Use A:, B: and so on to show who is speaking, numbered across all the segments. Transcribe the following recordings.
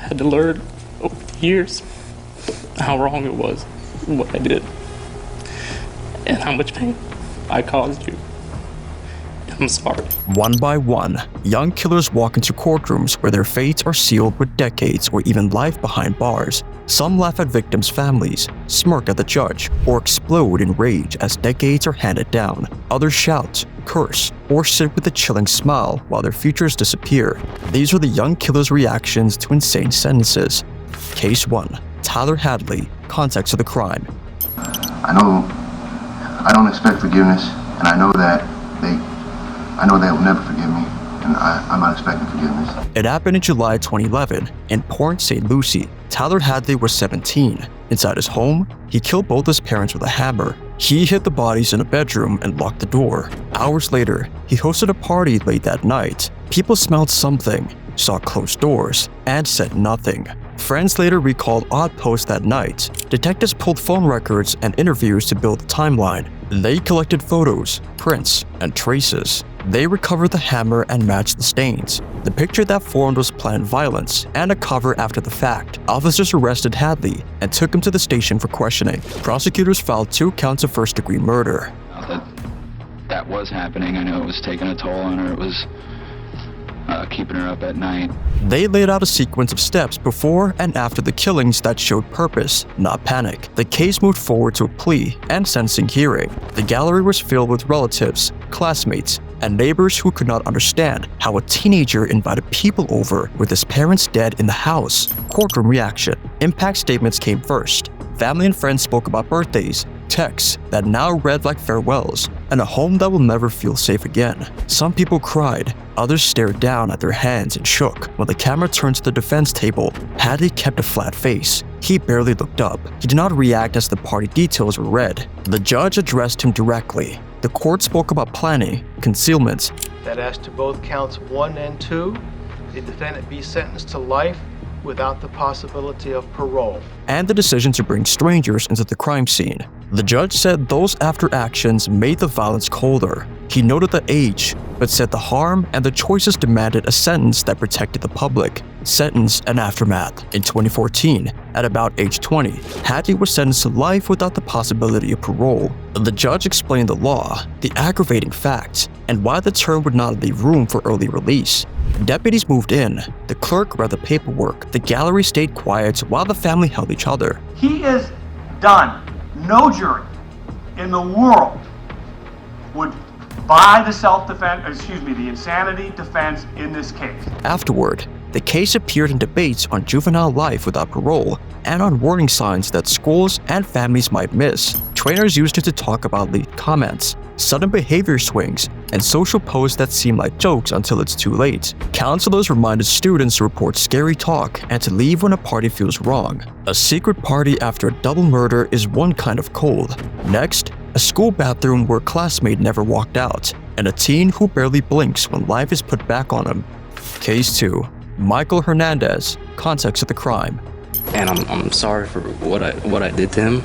A: had to learn over the years how wrong it was, what I did, and how much pain I caused you. I'm sorry.
B: One by one, young killers walk into courtrooms where their fates are sealed with decades or even life behind bars. Some laugh at victims' families, smirk at the judge, or explode in rage as decades are handed down. Others shout, curse, or sit with a chilling smile while their futures disappear. These are the young killers' reactions to insane sentences. Case 1. Tyler Hadley, context of the crime.
C: I don't expect forgiveness, and I know they will never forgive me, and I'm not expecting forgiveness.
B: It happened in July 2011 in Port St. Lucie. Tyler Hadley was 17. Inside his home, he killed both his parents with a hammer. He hid the bodies in a bedroom and locked the door. Hours later, he hosted a party late that night. People smelled something, saw closed doors, and said nothing. Friends later recalled odd posts that night. Detectives pulled phone records and interviews to build a timeline. They collected photos, prints, and traces. They recovered the hammer and matched the stains. The picture that formed was planned violence and a cover after the fact. Officers arrested Hadley and took him to the station for questioning. Prosecutors filed 2 counts of first-degree murder.
D: That was happening. I know it was taking a toll on her. It was keeping her up at night.
B: They laid out a sequence of steps before and after the killings that showed purpose, not panic. The case moved forward to a plea and sentencing hearing. The gallery was filled with relatives, classmates, and neighbors who could not understand how a teenager invited people over with his parents dead in the house. Courtroom reaction. Impact statements came first. Family and friends spoke about birthdays, texts that now read like farewells, and a home that will never feel safe again. Some people cried, others stared down at their hands and shook. When the camera turned to the defense table, Hadley kept a flat face. He barely looked up. He did not react as the party details were read. The judge addressed him directly. The court spoke about planning, concealment.
E: That as to both counts 1 and 2, the defendant be sentenced to life without the possibility of parole.
B: And the decision to bring strangers into the crime scene. The judge said those after actions made the violence colder. He noted the age, but said the harm and the choices demanded a sentence that protected the public. Sentence and aftermath. In 2014, at about age 20, Hadley was sentenced to life without the possibility of parole. The judge explained the law, the aggravating facts, and why the term would not leave room for early release. Deputies moved in. The clerk read the paperwork. The gallery stayed quiet while the family held each other.
F: He is done. No jury in the world would buy the insanity defense in this case.
B: Afterward, the case appeared in debates on juvenile life without parole and on warning signs that schools and families might miss. Trainers used it to talk about leaked comments, sudden behavior swings, and social posts that seem like jokes until it's too late. Counselors reminded students to report scary talk and to leave when a party feels wrong. A secret party after a double murder is one kind of cold. Next, a school bathroom where a classmate never walked out, and a teen who barely blinks when life is put back on him. Case 2. Michael Hernandez, context of the crime.
A: And I'm sorry for what I did to him.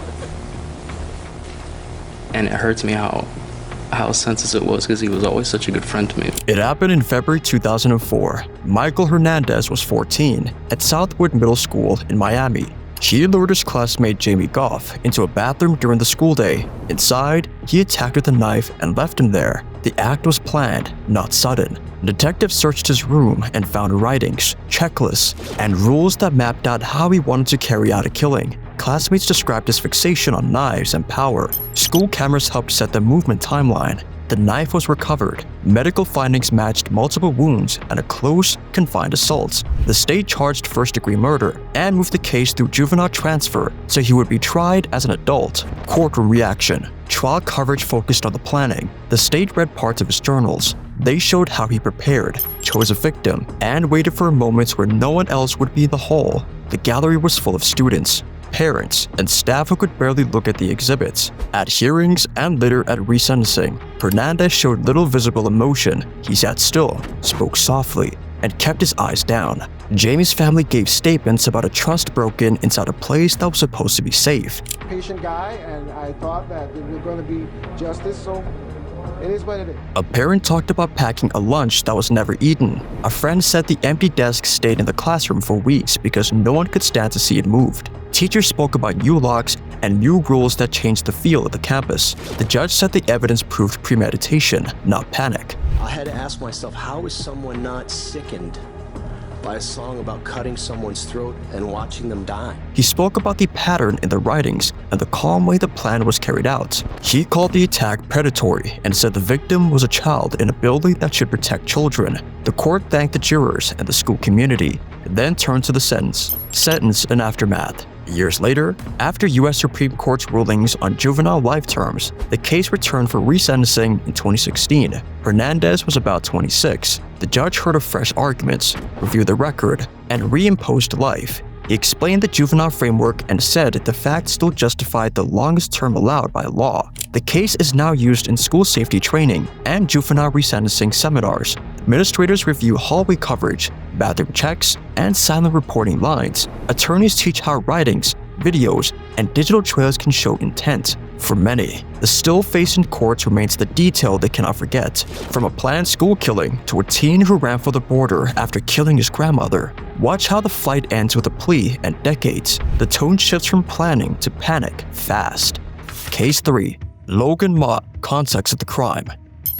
A: And it hurts me how sensitive it was because he was always such a good friend to me.
B: It happened in February 2004. Michael Hernandez was 14 at Southwood Middle School in Miami. He lured his classmate Jamie Goff into a bathroom during the school day. Inside, he attacked with a knife and left him there. The act was planned, not sudden. Detectives searched his room and found writings, checklists, and rules that mapped out how he wanted to carry out a killing. Classmates described his fixation on knives and power. School cameras helped set the movement timeline. The knife was recovered. Medical findings matched multiple wounds and a close, confined assault. The state charged first-degree murder and moved the case through juvenile transfer so he would be tried as an adult. Courtroom reaction. Trial coverage focused on the planning. The state read parts of his journals. They showed how he prepared, chose a victim, and waited for moments where no one else would be in the hall. The gallery was full of students, parents, and staff who could barely look at the exhibits. At hearings and later at resentencing, Hernandez showed little visible emotion. He sat still, spoke softly, and kept his eyes down. Jamie's family gave statements about a trust broken inside a place that was supposed to be safe.
G: Patient guy, and I thought that there was going to be justice, so
C: It is what it is.
B: A parent talked about packing a lunch that was never eaten. A friend said the empty desk stayed in the classroom for weeks because no one could stand to see it moved. Teachers spoke about new locks and new rules that changed the feel of the campus. The judge said the evidence proved premeditation, not panic.
G: I had to ask myself, how is someone not sickened by a song about cutting someone's throat and watching them die?
B: He spoke about the pattern in the writings and the calm way the plan was carried out. He called the attack predatory and said the victim was a child in a building that should protect children. The court thanked the jurors and the school community, and then turned to the sentence and aftermath. Years later, after U.S. Supreme Court's rulings on juvenile life terms, the case returned for resentencing in 2016. Hernandez was about 26. The judge heard of fresh arguments, reviewed the record, and reimposed life. He explained the juvenile framework and said the facts still justified the longest term allowed by law. The case is now used in school safety training and juvenile resentencing seminars. Administrators review hallway coverage, bathroom checks, and silent reporting lines. Attorneys teach how writings, videos, and digital trails can show intent. For many, the still face in courts remains the detail they cannot forget. From a planned school killing to a teen who ran for the border after killing his grandmother. Watch how the fight ends with a plea and decades. The tone shifts from planning to panic fast. Case 3. Logan Mott, context of the crime.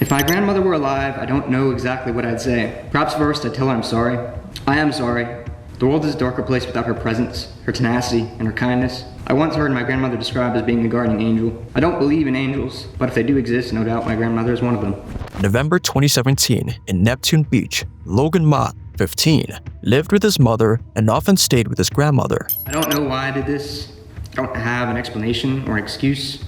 H: If my grandmother were alive, I don't know exactly what I'd say. Perhaps first I'd tell her I'm sorry. I am sorry. The world is a darker place without her presence, her tenacity, and her kindness. I once heard my grandmother described as being the guardian angel. I don't believe in angels, but if they do exist, no doubt my grandmother is one of them.
B: November 2017, in Neptune Beach, Logan Mott, 15, lived with his mother and often stayed with his grandmother.
H: I don't know why I did this. I don't have an explanation or an excuse.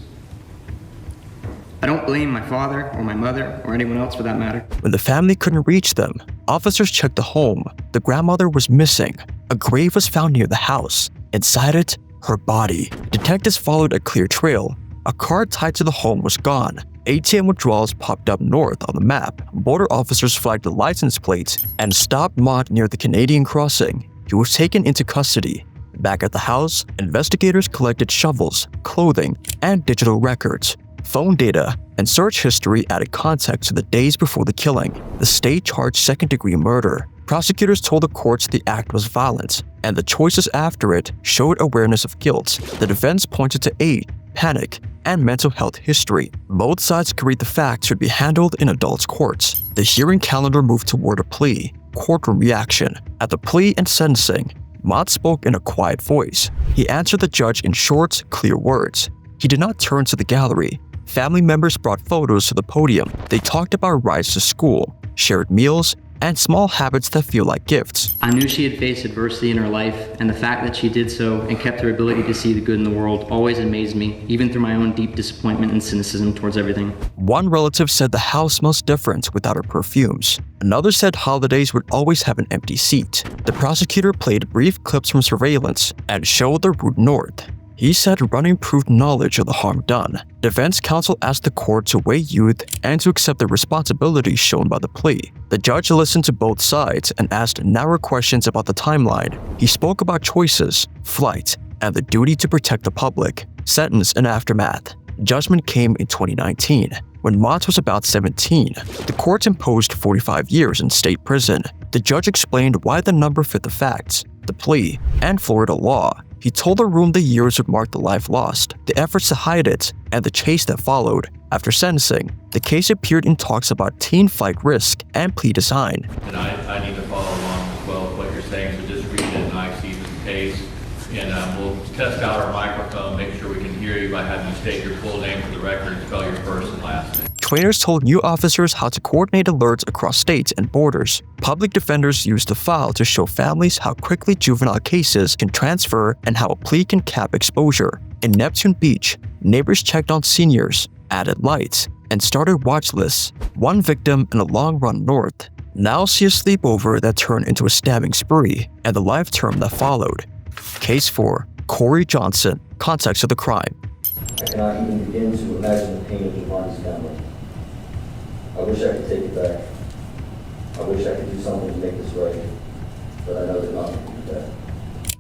H: I don't blame my father or my mother or anyone else for that matter.
B: When the family couldn't reach them, officers checked the home. The grandmother was missing. A grave was found near the house. Inside it, her body. Detectives followed a clear trail. A car tied to the home was gone. ATM withdrawals popped up north on the map. Border officers flagged the license plates and stopped Mott near the Canadian crossing. He was taken into custody. Back at the house, investigators collected shovels, clothing, and digital records. Phone data and search history added context to the days before the killing. The state charged second-degree murder. Prosecutors told the courts the act was violent, and the choices after it showed awareness of guilt. The defense pointed to age, panic, and mental health history. Both sides agreed the facts should be handled in adults' courts. The hearing calendar moved toward a plea. Courtroom reaction. At the plea and sentencing, Mott spoke in a quiet voice. He answered the judge in short, clear words. He did not turn to the gallery. Family members brought photos to the podium. They talked about rides to school, shared meals, and small habits that feel like gifts.
H: I knew she had faced adversity in her life, and the fact that she did so and kept her ability to see the good in the world always amazed me, even through my own deep disappointment and cynicism towards everything.
B: One relative said the house smells different without her perfumes. Another said holidays would always have an empty seat. The prosecutor played brief clips from surveillance and showed the route north. He said running proved knowledge of the harm done. Defense counsel asked the court to weigh youth and to accept the responsibility shown by the plea. The judge listened to both sides and asked narrow questions about the timeline. He spoke about choices, flight, and the duty to protect the public. Sentence and aftermath. Judgment came in 2019. When Mott was about 17, the court imposed 45 years in state prison. The judge explained why the number fit the facts, the plea, and Florida law. He told the room the years would mark the life lost, the efforts to hide it, and the chase that followed. After sentencing, the case appeared in talks about teen flight risk and plea design.
I: And I need to follow along as well with what you're saying, so just read it and I see the case. And we'll test out our microphone, make sure we can hear you by having you state your full name for the record and spell your first and last name.
B: Trainers told new officers how to coordinate alerts across states and borders. Public defenders used the file to show families how quickly juvenile cases can transfer and how a plea can cap exposure. In Neptune Beach, neighbors checked on seniors, added lights, and started watch lists. One victim in a long run north. Now see a sleepover that turned into a stabbing spree, and the life term that followed. Case 4. Corey Johnson, context of the crime.
J: I cannot even begin to imagine the pain of Devon's family. I wish I could take it back. I wish I could do something to make this right, but I know that nothing can do that.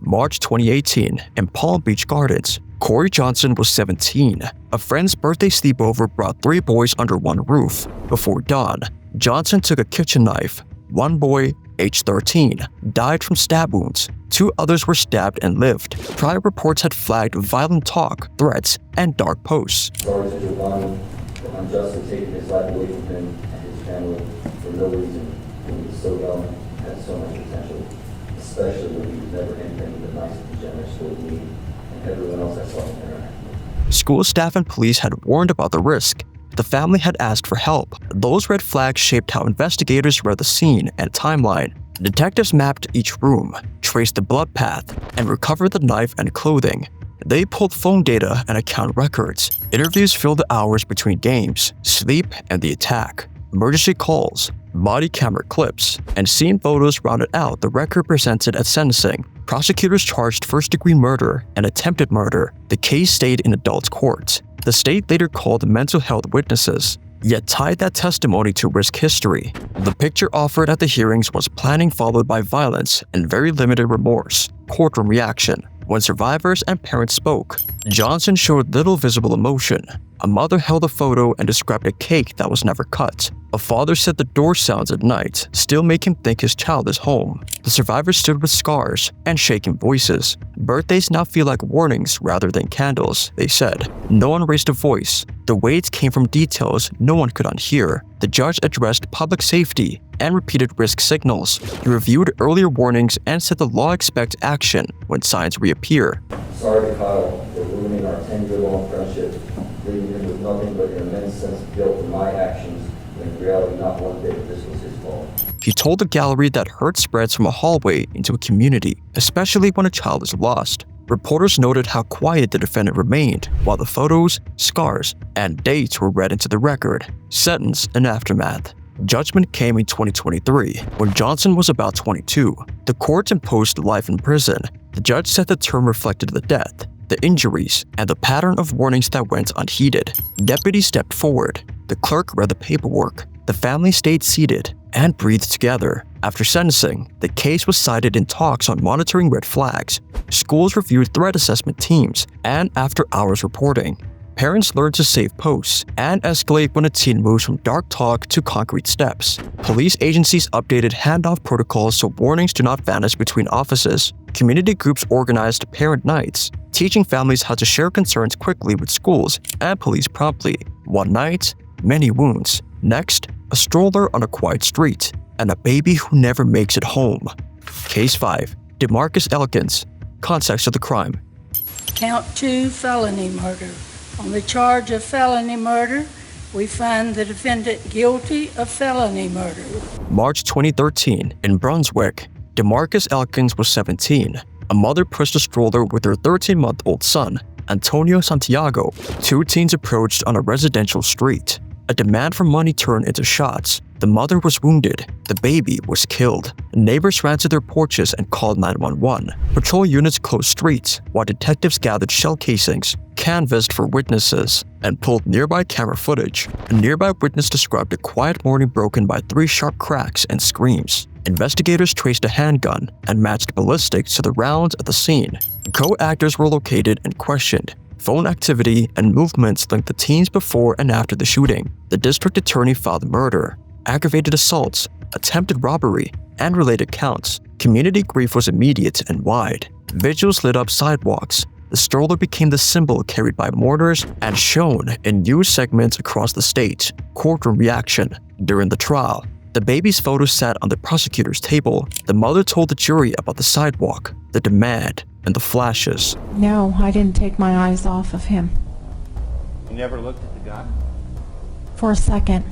B: March 2018, in Palm Beach Gardens, Corey Johnson was 17. A friend's birthday sleepover brought 3 boys under one roof. Before dawn, Johnson took a kitchen knife. One boy, age 13, died from stab wounds. 2 others were stabbed and lived. Prior reports had flagged violent talk, threats, and dark posts.
J: Sorry to Giovanni for unjustly taking his life away from him and his family for no reason when he was so young and had so much potential, especially when he was never anything but nice and generous toward me and everyone else I saw him interact with.
B: School staff and police had warned about the risk. The family had asked for help. Those red flags shaped how investigators read the scene and timeline. Detectives mapped each room, traced the blood path, and recovered the knife and clothing. They pulled phone data and account records. Interviews filled the hours between games, sleep, and the attack. Emergency calls, body camera clips, and scene photos rounded out the record presented at sentencing. Prosecutors charged first-degree murder and attempted murder. The case stayed in adult court. The state later called mental health witnesses, yet tied that testimony to risk history. The picture offered at the hearings was planning followed by violence and very limited remorse. Courtroom reaction. When survivors and parents spoke, Johnson showed little visible emotion. A mother held a photo and described a cake that was never cut. A father said the door sounds at night still make him think his child is home. The survivors stood with scars and shaking voices. Birthdays now feel like warnings rather than candles, they said. No one raised a voice. The weight came from details no one could unhear. The judge addressed public safety and repeated risk signals. He reviewed earlier warnings and said the law expects action when signs reappear.
J: Sorry to Kyle for ruining our 10-year-long friendship, leaving him with nothing but an immense sense of guilt for my actions, when in reality not one bit of this was his fault.
B: He told the gallery that hurt spreads from a hallway into a community, especially when a child is lost. Reporters noted how quiet the defendant remained, while the photos, scars, and dates were read into the record. Sentence and aftermath. Judgment came in 2023, when Johnson was about 22. The court imposed life in prison. The judge said the term reflected the death, the injuries, and the pattern of warnings that went unheeded. Deputies stepped forward. The clerk read the paperwork. The family stayed seated and breathed together. After sentencing, the case was cited in talks on monitoring red flags. Schools reviewed threat assessment teams and after-hours reporting. Parents learn to save posts and escalate when a teen moves from dark talk to concrete steps. Police agencies updated handoff protocols so warnings do not vanish between offices. Community groups organized parent nights, teaching families how to share concerns quickly with schools and police promptly. One night, many wounds. Next, a stroller on a quiet street, and a baby who never makes it home. Case 5. DeMarcus Elkins. Context of the crime.
K: Count 2, felony murder. On the charge of felony murder, we find the defendant guilty of felony murder.
B: March 2013, in Brunswick, DeMarcus Elkins was 17. A mother pushed a stroller with her 13-month-old son, Antonio Santiago. 2 teens approached on a residential street. A demand for money turned into shots. The mother was wounded. The baby was killed. Neighbors ran to their porches and called 911. Patrol units closed streets, while detectives gathered shell casings, canvassed for witnesses, and pulled nearby camera footage. A nearby witness described a quiet morning broken by 3 sharp cracks and screams. Investigators traced a handgun and matched ballistics to the rounds at the scene. Co-actors were located and questioned. Phone activity and movements linked the teens before and after the shooting. The district attorney filed murder, aggravated assaults, attempted robbery, and related counts. Community grief was immediate and wide. Vigils lit up sidewalks. The stroller became the symbol carried by mourners and shown in news segments across the state. Courtroom reaction. During the trial, the baby's photo sat on the prosecutor's table. The mother told the jury about the sidewalk, the demand, and the flashes.
L: No, I didn't take my eyes off of him.
M: You never looked at the gun?
L: For a second.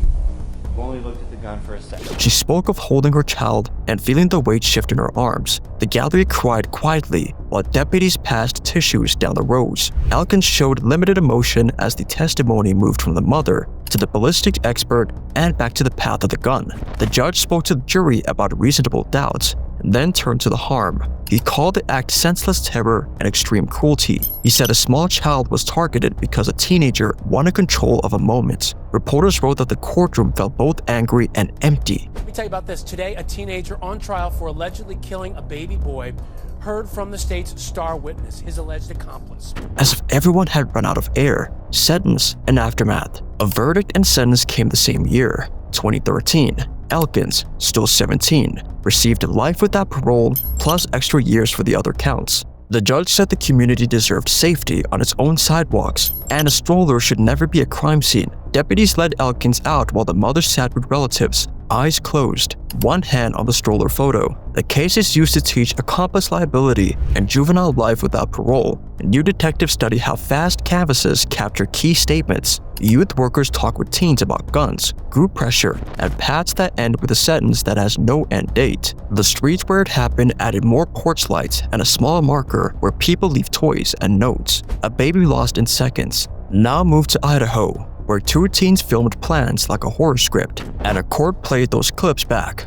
M: You only looked at the gun for a second.
B: She spoke of holding her child and feeling the weight shift in her arms. The gallery cried quietly while deputies passed tissues down the rows. Elkins showed limited emotion as the testimony moved from the mother to the ballistic expert and back to the path of the gun. The judge spoke to the jury about reasonable doubts. then turned to the harm. He called the act senseless terror and extreme cruelty. He said a small child was targeted because a teenager wanted control of a moment. Reporters wrote that the courtroom felt both angry and empty.
N: Let me tell you about this. Today, a teenager on trial for allegedly killing a baby boy heard from the state's star witness, his alleged accomplice.
B: As if everyone had run out of air. Sentence and aftermath. A verdict and sentence came the same year, 2013. Elkins, still 17, received life without parole plus extra years for the other counts. The judge said the community deserved safety on its own sidewalks, and a stroller should never be a crime scene. Deputies led Elkins out while the mother sat with relatives, eyes closed, one hand on the stroller photo. The case is used to teach accomplice liability and juvenile life without parole. New detectives study how fast canvases capture key statements. Youth workers talk with teens about guns, group pressure, and paths that end with a sentence that has no end date. The streets where it happened added more porch lights and a small marker where people leave toys and notes. A baby lost in seconds. Now moved to Idaho, where two teens filmed plans like a horror script, and a court played those clips back.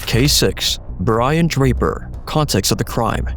B: Case 6. Brian Draper. Context of the crime.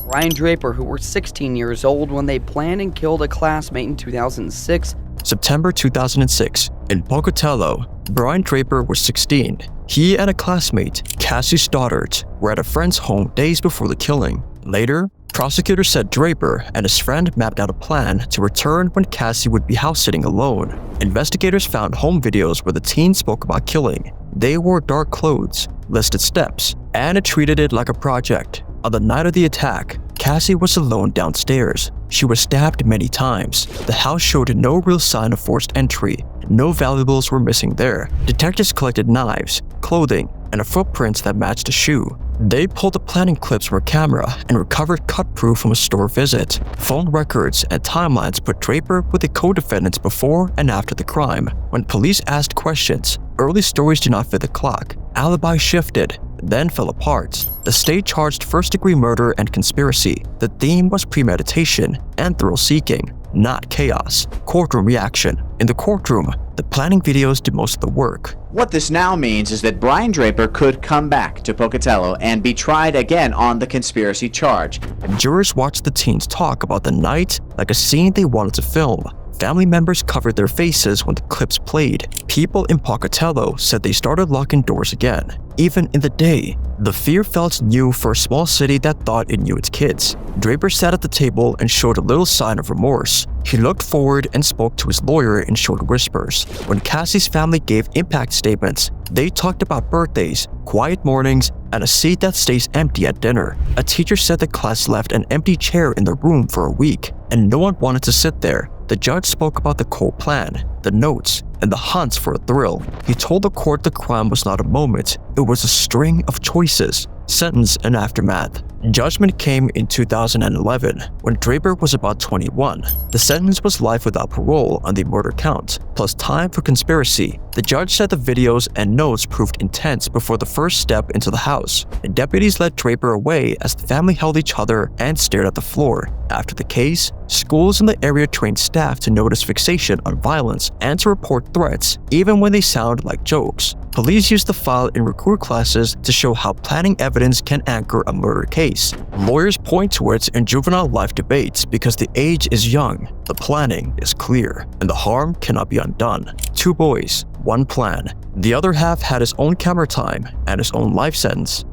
O: Brian Draper, who were 16 years old when they planned and killed a classmate in 2006.
B: September 2006. In Pocatello, Brian Draper was 16. He and a classmate, Cassie Stoddard, were at a friend's home days before the killing. Later, prosecutors said Draper and his friend mapped out a plan to return when Cassie would be house-sitting alone. Investigators found home videos where the teen spoke about killing. They wore dark clothes, listed steps, and treated it like a project. On the night of the attack, Cassie was alone downstairs. She was stabbed many times. The house showed no real sign of forced entry. No valuables were missing there. Detectives collected knives, clothing, and footprints that matched a shoe. They pulled the planning clips from a camera and recovered cut proof from a store visit. Phone records and timelines put Draper with the co-defendants before and after the crime. When police asked questions, early stories did not fit the clock. Alibis shifted, then fell apart. The state charged first-degree murder and conspiracy. The theme was premeditation and thrill-seeking, not chaos. Courtroom reaction. In the courtroom, the planning videos did most of the work.
P: What this now means is that Brian Draper could come back to Pocatello and be tried again on the conspiracy charge.
B: Jurors watched the teens talk about the night like a scene they wanted to film. Family members covered their faces when the clips played. People in Pocatello said they started locking doors again. Even in the day, the fear felt new for a small city that thought it knew its kids. Draper sat at the table and showed a little sign of remorse. He looked forward and spoke to his lawyer in short whispers. When Cassie's family gave impact statements, they talked about birthdays, quiet mornings, and a seat that stays empty at dinner. A teacher said the class left an empty chair in the room for a week, and no one wanted to sit there. The judge spoke about the cold plan, the notes, and the hunts for a thrill. He told the court the crime was not a moment, it was a string of choices. Sentence and aftermath. Judgment came in 2011 when Draper was about 21. The sentence was life without parole on the murder count, plus time for conspiracy. The judge said the videos and notes proved intense before the first step into the house. Deputies led Draper away as the family held each other and stared at the floor. After the case, schools in the area trained staff to notice fixation on violence and to report threats, even when they sound like jokes. Police used the file in recruit classes to show how planning evidence can anchor a murder case. Lawyers point to it in juvenile life debates because the age is young, the planning is clear, and the harm cannot be undone. 2 boys, 1 plan. The other half had his own camera time and his own life sentence.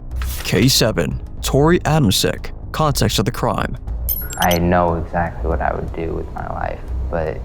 B: Case 7. Tori Adamczyk. Context of the crime.
Q: I know exactly what I would do with my life, but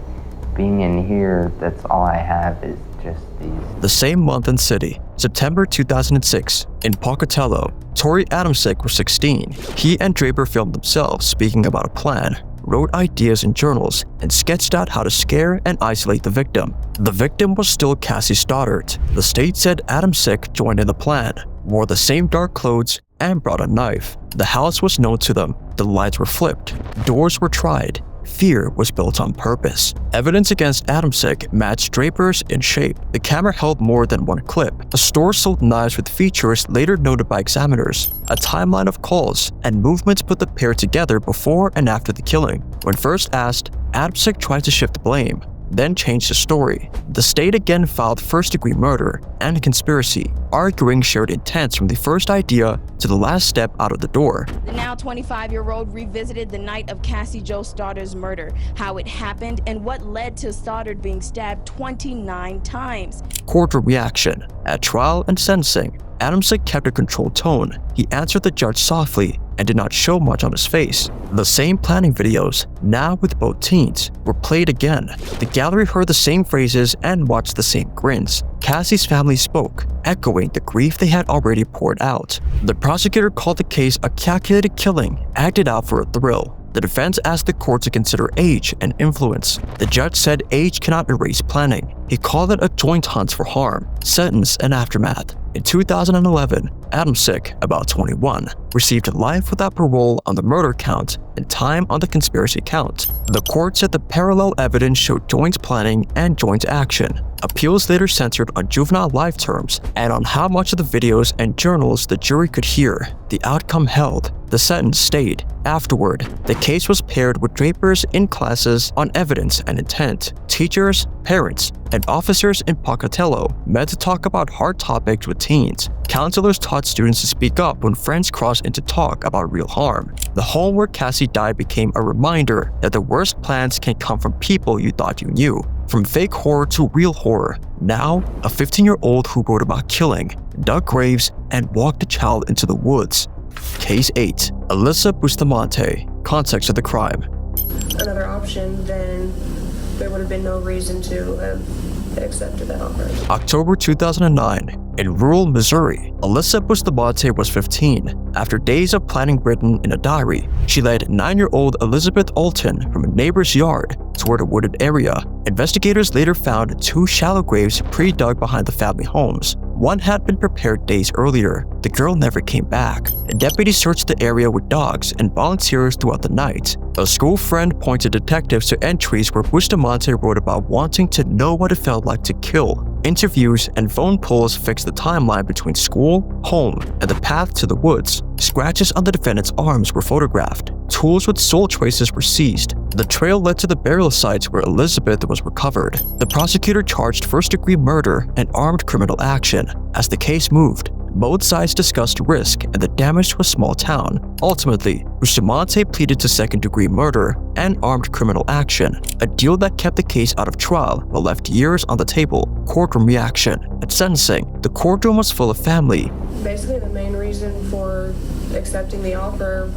Q: being in here, that's all I have is just these.
B: The same month and city, September 2006, in Pocatello, Tori Adamczyk was 16. He and Draper filmed themselves speaking about a plan, wrote ideas in journals, and sketched out how to scare and isolate the victim. The victim was still Cassie Stoddard. The state said Adamczyk joined in the plan, wore the same dark clothes, and brought a knife. The house was known to them. The lights were flipped. Doors were tried. Fear was built on purpose. Evidence against Adamczyk matched Draper's in shape. The camera held more than 1 clip. A store sold knives with features later noted by examiners. A timeline of calls and movements put the pair together before and after the killing. When first asked, Adamczyk tried to shift blame. then changed the story. The state again filed first-degree murder and conspiracy, arguing shared intents from the first idea to the last step out of the door.
R: The now 25-year-old revisited the night of Cassie Jo Stoddard's murder, how it happened, and what led to Stoddard being stabbed 29 times.
B: Courtroom reaction. At trial and sentencing, Adamczyk kept a controlled tone. He answered the judge softly and did not show much on his face. The same planning videos, now with both teens, were played again. The gallery heard the same phrases and watched the same grins. Cassie's family spoke, echoing the grief they had already poured out. The prosecutor called the case a calculated killing, acted out for a thrill. The defense asked the court to consider age and influence. The judge said age cannot erase planning. He called it a joint hunt for harm, sentence, and aftermath. In 2011, Adamczyk, about 21, received life without parole on the murder count and time on the conspiracy count. The court said the parallel evidence showed joint planning and joint action. Appeals later centered on juvenile life terms and on how much of the videos and journals the jury could hear. The outcome held. The sentence stayed. Afterward, the case was paired with Draper's in classes on evidence and intent. Teachers, parents, and officers in Pocatello met to talk about hard topics with teens. Counselors taught students to speak up when friends crossed into talk about real harm. The home where Cassie died became a reminder that the worst plans can come from people you thought you knew. From fake horror to real horror. Now, a 15-year-old who wrote about killing, dug graves, and walked a child into the woods. Case 8. Alyssa Bustamante. Context of the crime.
S: Another option, then there would have been no reason to have accepted that offer.
B: October 2009. In rural Missouri, Alyssa Bustamante was 15. After days of planning written in a diary, she led 9-year-old Elizabeth Alton from a neighbor's yard toward a wooded area. Investigators later found 2 shallow graves pre-dug behind the family homes. One had been prepared days earlier. The girl never came back. Deputies searched the area with dogs and volunteers throughout the night. A school friend pointed detectives to entries where Bustamante wrote about wanting to know what it felt like to kill. Interviews and phone polls fixed the timeline between school, home, and the path to the woods. Scratches on the defendant's arms were photographed. Tools with sole traces were seized. The trail led to the burial sites where Elizabeth was recovered. The prosecutor charged first-degree murder and armed criminal action. As the case moved, both sides discussed risk and the damage to a small town. Ultimately, Bustamante pleaded to second-degree murder and armed criminal action, a deal that kept the case out of trial but left years on the table. Courtroom reaction. At sentencing, the courtroom was full of family.
S: Basically, the main reason for accepting the offer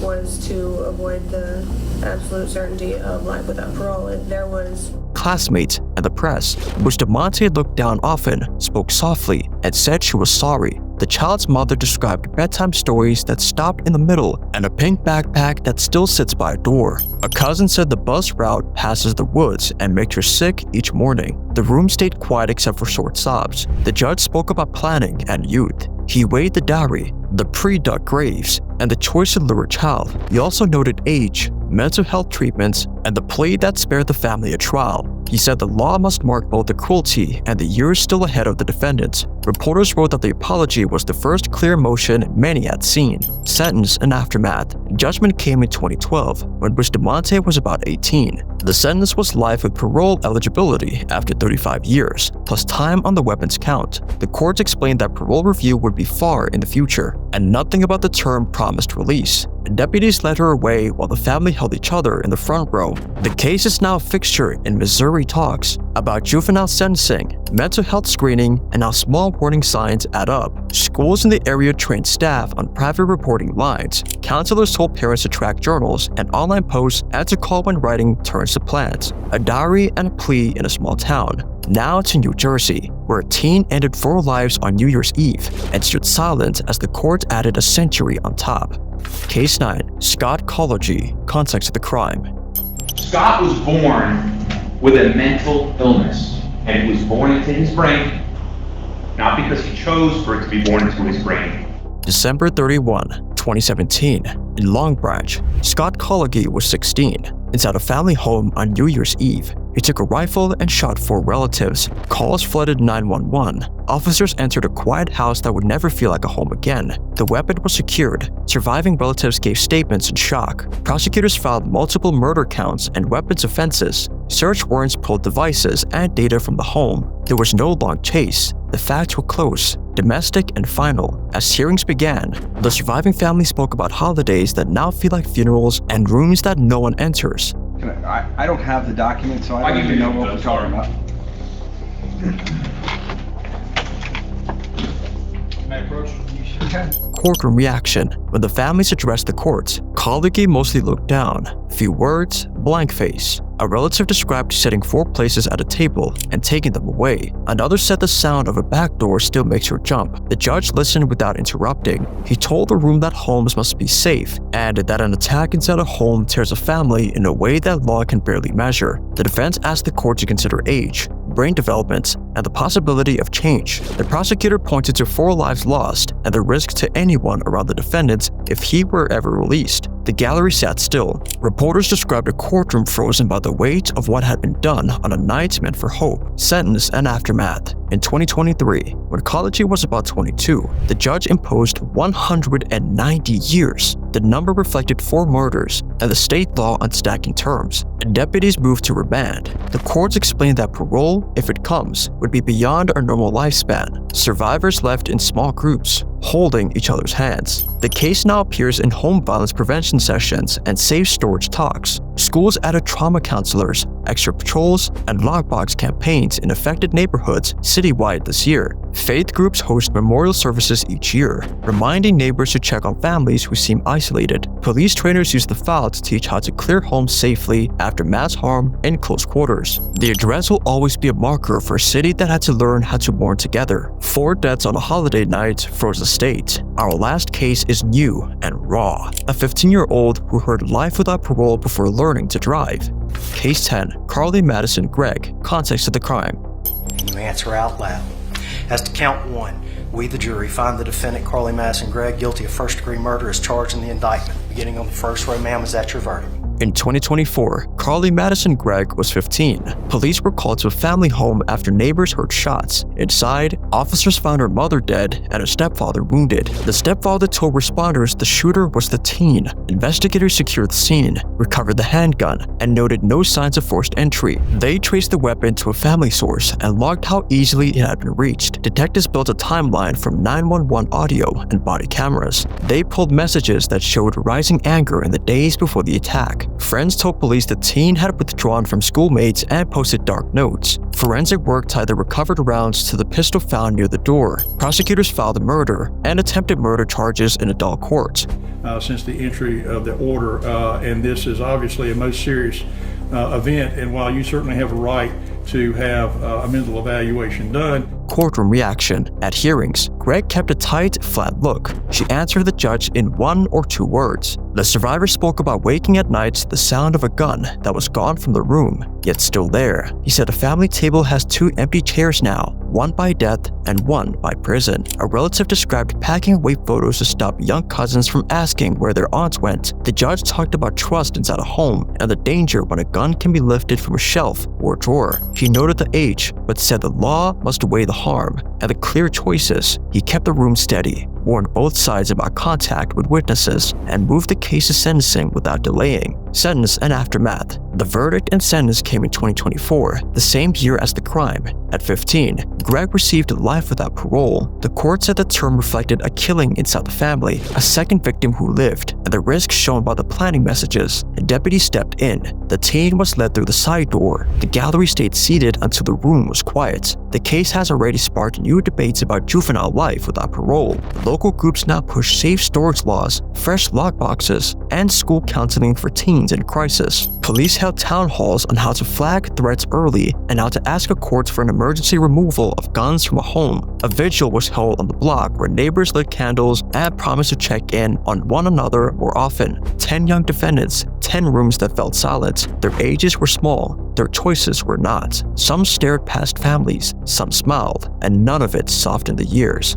S: was to avoid the absolute certainty of life without parole. There was
B: classmates and the press. Bustamante looked down often, spoke softly, and said she was sorry. The child's mother described bedtime stories that stopped in the middle and a pink backpack that still sits by a door. A cousin said the bus route passes the woods and makes her sick each morning. The room stayed quiet except for short sobs. The judge spoke about planning and youth. He weighed the dowry, the pre-dug graves, and the choice to lure a child. He also noted age, mental health treatments, and the plea that spared the family a trial. He said the law must mark both the cruelty and the years still ahead of the defendants. Reporters wrote that the apology was the first clear motion many had seen. Sentence and aftermath. Judgment came in 2012 when Bustamante was about 18. The sentence was life with parole eligibility after 35 years, plus time on the weapons count. The court explained that parole review would be far in the future, and nothing about the term promised release. Deputies led her away while the family held each other in the front row. The case is now a fixture in Missouri talks about juvenile sentencing, mental health screening, and how small warning signs add up. Schools in the area trained staff on private reporting lines. Counselors told parents to track journals and online posts and to call when writing turns to plans. A diary and a plea in a small town. Now to New Jersey, where a teen ended 4 lives on New Year's Eve and stood silent as the court added a century on top. Case 9. Scott Collegy. Context of the crime.
T: Scott was born with a mental illness, and it was born into his brain, not because he chose for it to be born into his brain.
B: December 31, 2017, in Long Branch, Scott Collegy was 16. Inside a family home on New Year's Eve, he took a rifle and shot 4 relatives. Calls flooded 911. Officers entered a quiet house that would never feel like a home again. The weapon was secured. Surviving relatives gave statements in shock. Prosecutors filed multiple murder counts and weapons offenses. Search warrants pulled devices and data from the home. There was no long chase. The facts were close, domestic, and final. As hearings began, the surviving family spoke about holidays that now feel like funerals and rooms that no one enters.
U: I don't have the document, so I don't even know what we're talking about. May I approach?
B: Courtroom reaction. When the families addressed the courts, Colleague mostly looked down. Few words, blank face. A relative described sitting 4 places at a table and taking them away. Another said the sound of a back door still makes her jump. The judge listened without interrupting. He told the room that homes must be safe and that an attack inside a home tears a family in a way that law can barely measure. The defense asked the court to consider age, brain development, and the possibility of change. The prosecutor pointed to 4 lives lost and the risk to anyone around the defendant if he were ever released. The gallery sat still. Reporters described a courtroom frozen by the weight of what had been done on a night meant for hope, sentence, and aftermath. In 2023, when Colleague was about 22, the judge imposed 190 years. The number reflected 4 murders and the state law on stacking terms. Deputies moved to remand. The courts explained that parole, if it comes, would be beyond our normal lifespan. Survivors left in small groups, holding each other's hands. The case now appears in home violence prevention sessions and safe storage talks. Schools added trauma counselors, extra patrols, and lockbox campaigns in affected neighborhoods citywide this year. Faith groups host memorial services each year, reminding neighbors to check on families who seem isolated. Police trainers use the file to teach how to clear homes safely after mass harm in close quarters. The address will always be a marker for a city that had to learn how to mourn together. 4 deaths on a holiday night froze the state. Our last case is new and raw. A 15-year-old who heard life without parole before learning to drive. Case 10, Carly Madison Gregg. Context of the crime.
V: You answer out loud. As to count 1, we, the jury, find the defendant, Carly Madison Gregg, guilty of first-degree murder as charged in the indictment. Beginning on the first row, ma'am, is that your verdict?
B: In 2024, Carly Madison Gregg was 15. Police were called to a family home after neighbors heard shots. Inside, officers found her mother dead and her stepfather wounded. The stepfather told responders the shooter was the teen. Investigators secured the scene, recovered the handgun, and noted no signs of forced entry. They traced the weapon to a family source and logged how easily it had been reached. Detectives built a timeline from 911 audio and body cameras. They pulled messages that showed rising anger in the days before the attack. Friends told police the teen had withdrawn from schoolmates and posted dark notes. Forensic work tied the recovered rounds to the pistol found near the door. Prosecutors filed a murder and attempted murder charges in adult court.
W: Since the entry of the order, and this is obviously a most serious event, and while you certainly have a right to have a mental evaluation done.
B: Courtroom reaction. At hearings, Gregg kept a tight, flat look. She answered the judge in 1 or 2 words. The survivor spoke about waking at night to the sound of a gun that was gone from the room, yet still there. He said a family table has 2 empty chairs now, one by death and one by prison. A relative described packing away photos to stop young cousins from asking where their aunts went. The judge talked about trust inside a home and the danger when a gun can be lifted from a shelf or drawer. He noted the age, but said the law must weigh the harm and the clear choices. He kept the room steady, warned both sides about contact with witnesses, and moved the case to sentencing without delaying. Sentence and aftermath. The verdict and sentence came in 2024, the same year as the crime. At 15, Gregg received life without parole. The court said the term reflected a killing inside the family, a second victim who lived, and the risk shown by the planning messages. A deputy stepped in. The teen was led through the side door. The gallery stayed seated until the room was quiet. The case has already sparked new debates about juvenile life without parole. Local groups now push safe storage laws, fresh lockboxes, and school counseling for teens in crisis. Police held town halls on how to flag threats early and how to ask a court for an emergency removal of guns from a home. A vigil was held on the block where neighbors lit candles and promised to check in on one another more often. 10 young defendants, 10 rooms that felt silent. Their ages were small, their choices were not. Some stared past families, some smiled, and none of it softened the years.